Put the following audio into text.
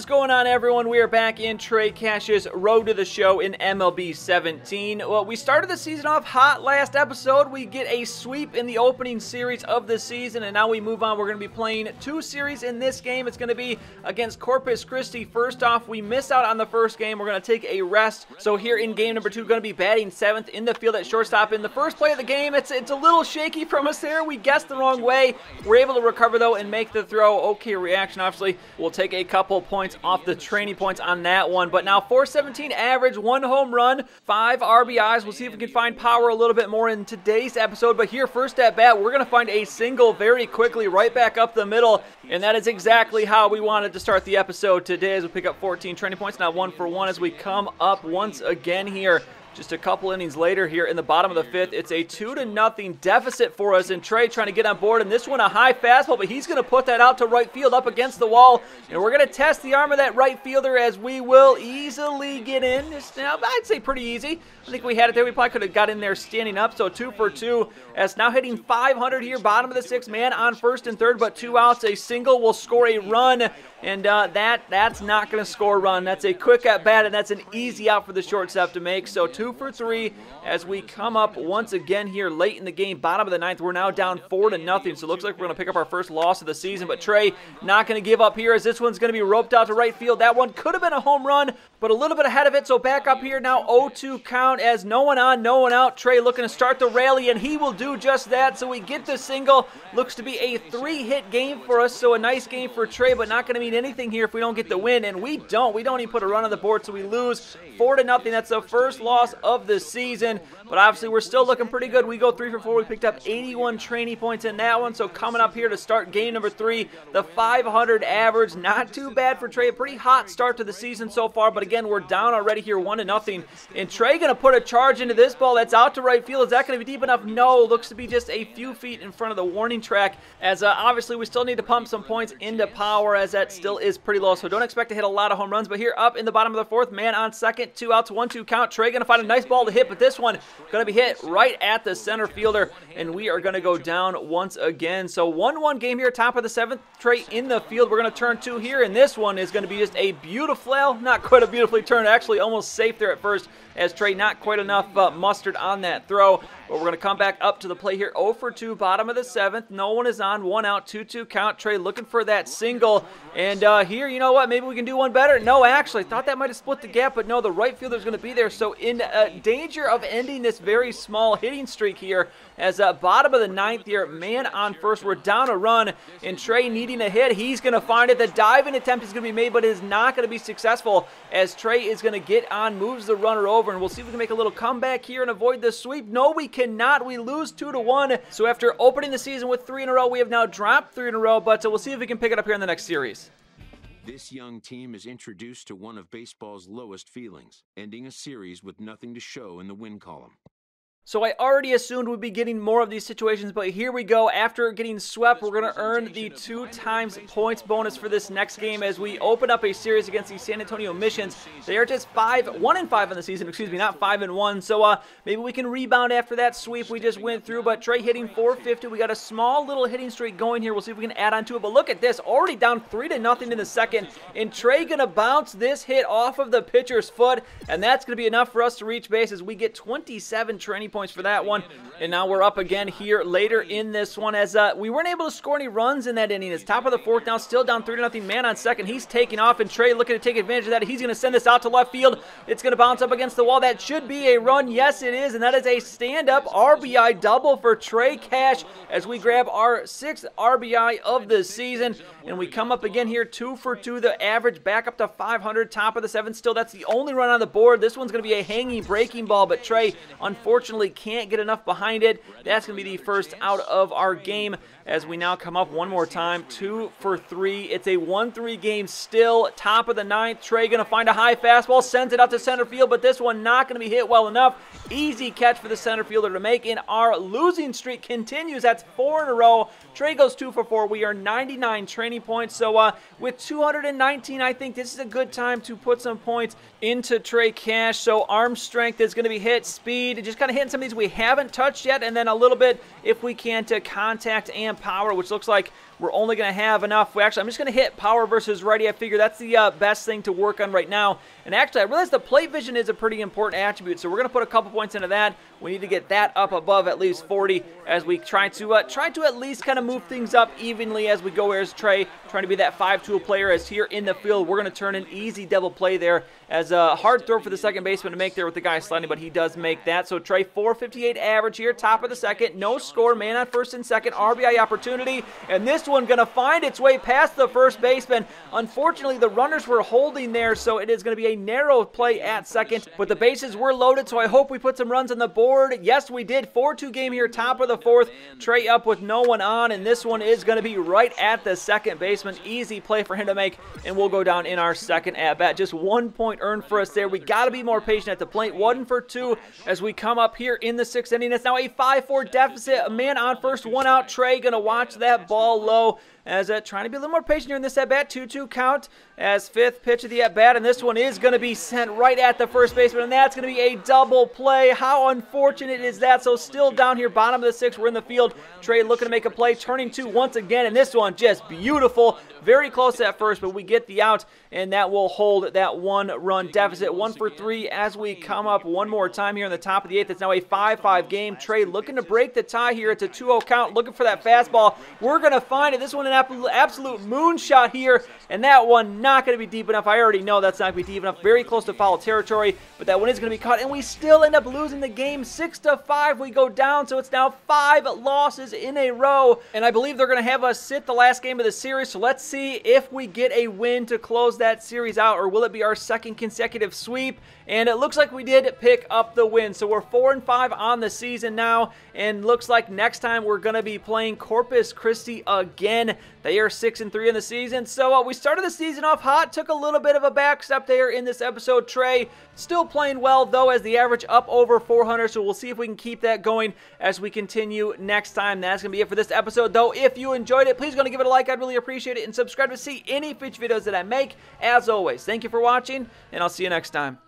is going on, everyone? We are back in Trey Cash's Road to the Show in MLB 17. Well, we started the season off hot last episode. We get a sweep in the opening series of the season, and now we move on. We're going to be playing two series in this game. It's going to be against Corpus Christi. First off, we miss out on the first game. We're going to take a rest. So here in game number 2, going to be batting 7th in the field at shortstop. In the first play of the game, it's a little shaky from us there. We guessed the wrong way. We're able to recover, though, and make the throw. Okay reaction, obviously. We'll take a couple points off the training points on that one. But now 417 average, 1 home run, 5 RBIs. We'll see if we can find power a little bit more in today's episode. But here, first at bat, we're going to find a single very quickly right back up the middle. And that is exactly how we wanted to start the episode today as we pick up 14 training points. Now 1 for 1 as we come up once again here. Just a couple innings later here in the bottom of the 5th, it's a 2-0 deficit for us, and Trey trying to get on board, and this one a high fastball, but he's going to put that out to right field up against the wall, and we're going to test the arm of that right fielder as we will easily get in. I'd say pretty easy. I think we had it there. We probably could have got in there standing up, so 2 for 2 as now hitting 500 here, bottom of the 6th, man on first and third, but 2 outs. A single will score a run, and that's not going to score a run. That's a quick at bat, and that's an easy out for the shortstop to make. So 2 for 3 as we come up once again here late in the game, bottom of the 9th. We're now down 4-0, so it looks like we're going to pick up our first loss of the season. But Trey not going to give up here as this one's going to be roped out to right field. That one could have been a home run, but a little bit ahead of it. So back up here now, 0-2 count as no one on, no one out. Trey looking to start the rally, and he will do just that. So we get the single. Looks to be a 3-hit game for us, so a nice game for Trey, but not going to mean anything here if we don't get the win, and we don't even put a run on the board, so we lose 4-0. That's the first loss of the season, but obviously we're still looking pretty good. We go 3 for 4. We picked up 81 training points in that one, so coming up here to start game number 3, the 500 average, not too bad for Trey. A pretty hot start to the season so far, but again, we're down already here 1-0, and Trey going to put a charge into this ball that's out to right field. Is that going to be deep enough? No, looks to be just a few feet in front of the warning track, as obviously we still need to pump some points into power, as that still is pretty low, so don't expect to hit a lot of home runs. But here up in the bottom of the 4th, man on second, 2 outs, 1-2 count. Trey going to find a nice ball to hit, but this one going to be hit right at the center fielder, and we are going to go down once again. So 1-1 game here, top of the 7th. Trey in the field. We're going to turn 2 here, and this one is going to be just a beautiful, well, not quite a beautifully turned, actually almost safe there at first, as Trey not quite enough mustard on that throw. But we're going to come back up to the plate here. 0 for 2, bottom of the 7th. No one is on, 1 out, 2-2 count. Trey looking for that single. And here, you know what? Maybe we can do one better. No, actually, thought that might have split the gap, but no, the right fielder's going to be there. So in danger of ending this very small hitting streak here, as bottom of the 9th here, man on first. We're down a run, and Trey needing a hit. He's going to find it. The diving attempt is going to be made, but it is not going to be successful, as Trey is going to get on, moves the runner over, and we'll see if we can make a little comeback here and avoid the sweep. No, we cannot. We lose 2-1. So after opening the season with 3 in a row, we have now dropped 3 in a row, but we'll see if we can pick it up here in the next series. This young team is introduced to one of baseball's lowest feelings, ending a series with nothing to show in the win column. So I already assumed we'd be getting more of these situations, but here we go. After getting swept, we're going to earn the 2 times points bonus for this next game as we open up a series against the San Antonio Missions. They are just 1-5 in the season, excuse me, not 5-1. So maybe we can rebound after that sweep we just went through, but Trey hitting 450. We got a small little hitting streak going here. We'll see if we can add on to it, but look at this, already down 3-0 in the second, and Trey going to bounce this hit off of the pitcher's foot, and that's going to be enough for us to reach base as we get 27 training points for that one. And now we're up again here later in this one, as we weren't able to score any runs in that inning. It's top of the 4th now, still down 3-0, man on second. He's taking off, and Trey looking to take advantage of that. He's going to send this out to left field. It's going to bounce up against the wall. That should be a run. Yes, it is, and that is a stand-up RBI double for Trey Cash as we grab our 6th RBI of the season. And we come up again here, 2 for 2, the average back up to 500, top of the 7th. Still, that's the only run on the board. This one's going to be a hanging breaking ball, but Trey unfortunately can't get enough behind it. That's going to be the first out of our game as we now come up one more time, 2 for 3. It's a 1-3 game still, top of the 9th. Trey going to find a high fastball, sends it out to center field, but this one not going to be hit well enough. Easy catch for the center fielder to make, and our losing streak continues. That's 4 in a row. Trey goes 2 for 4. We are 99 training points, so with 219, I think this is a good time to put some points into Trey Cash. So arm strength is going to be hit, speed, just kind of hitting some of these we haven't touched yet, and then a little bit if we can to contact and power, which looks like we're only going to have enough. I'm just going to hit power versus ready. I figure that's the best thing to work on right now. And actually, I realize the plate vision is a pretty important attribute, so we're going to put a couple points into that. We need to get that up above at least 40 as we try to at least kind of move things up evenly as we go. Here's Trey trying to be that 5-tool player, as here in the field, we're going to turn an easy double play there, as a hard throw for the second baseman to make there with the guy sliding, but he does make that. So Trey, 458 average here, top of the second, no score, man on first and second, RBI opportunity, and this one going to find its way past the first baseman. Unfortunately, the runners were holding there, so it is going to be a narrow play at second, but the bases were loaded, so I hope we put some runs on the board. Yes, we did. 4-2 game here, top of the fourth. Trey up with no one on, and this one is going to be right at the second baseman. Easy play for him to make, and we'll go down in our second at-bat. Just 1 point earned for us there. We got to be more patient at the plate. 1 for 2 as we come up here in the sixth inning. It's now a 5-4 deficit. A man on first, 1 out. Trey going to watch that ball low, as trying to be a little more patient here in this at-bat. 2-2 count as fifth pitch of the at-bat, and this one is going to be sent right at the first baseman, and that's going to be a double play. How unfortunate is that? So still down here, bottom of the sixth, we're in the field. Trey looking to make a play, turning 2 once again, and this one just beautiful. Very close at first, but we get the out, and that will hold that 1-run deficit. 1 for 3 as we come up one more time here in the top of the eighth. It's now a 5-5 game. Trey looking to break the tie here. It's a 2-0 count, looking for that fastball. We're going to find it. This one an absolute moonshot here, and that one not going to be deep enough. I already know that's not going to be deep enough. Very close to foul territory, but that one is going to be caught, and we still end up losing the game. 6-5 we go down, so it's now 5 losses in a row, and I believe they're going to have us sit the last game of the series, so let's see if we get a win to close that series out, or will it be our second consecutive sweep? And it looks like we did pick up the win, so we're 4-5 on the season now, and looks like next time we're going to be playing Corpus Christi again. They are 6-3 in the season, so we started the season off hot, took a little bit of a back step there in this episode. Trey still playing well, though, as the average up over 400, so we'll see if we can keep that going as we continue next time. That's going to be it for this episode, though. If you enjoyed it, please go and give it a like. I'd really appreciate it, and subscribe to see any future videos that I make. As always, thank you for watching, and I'll see you next time.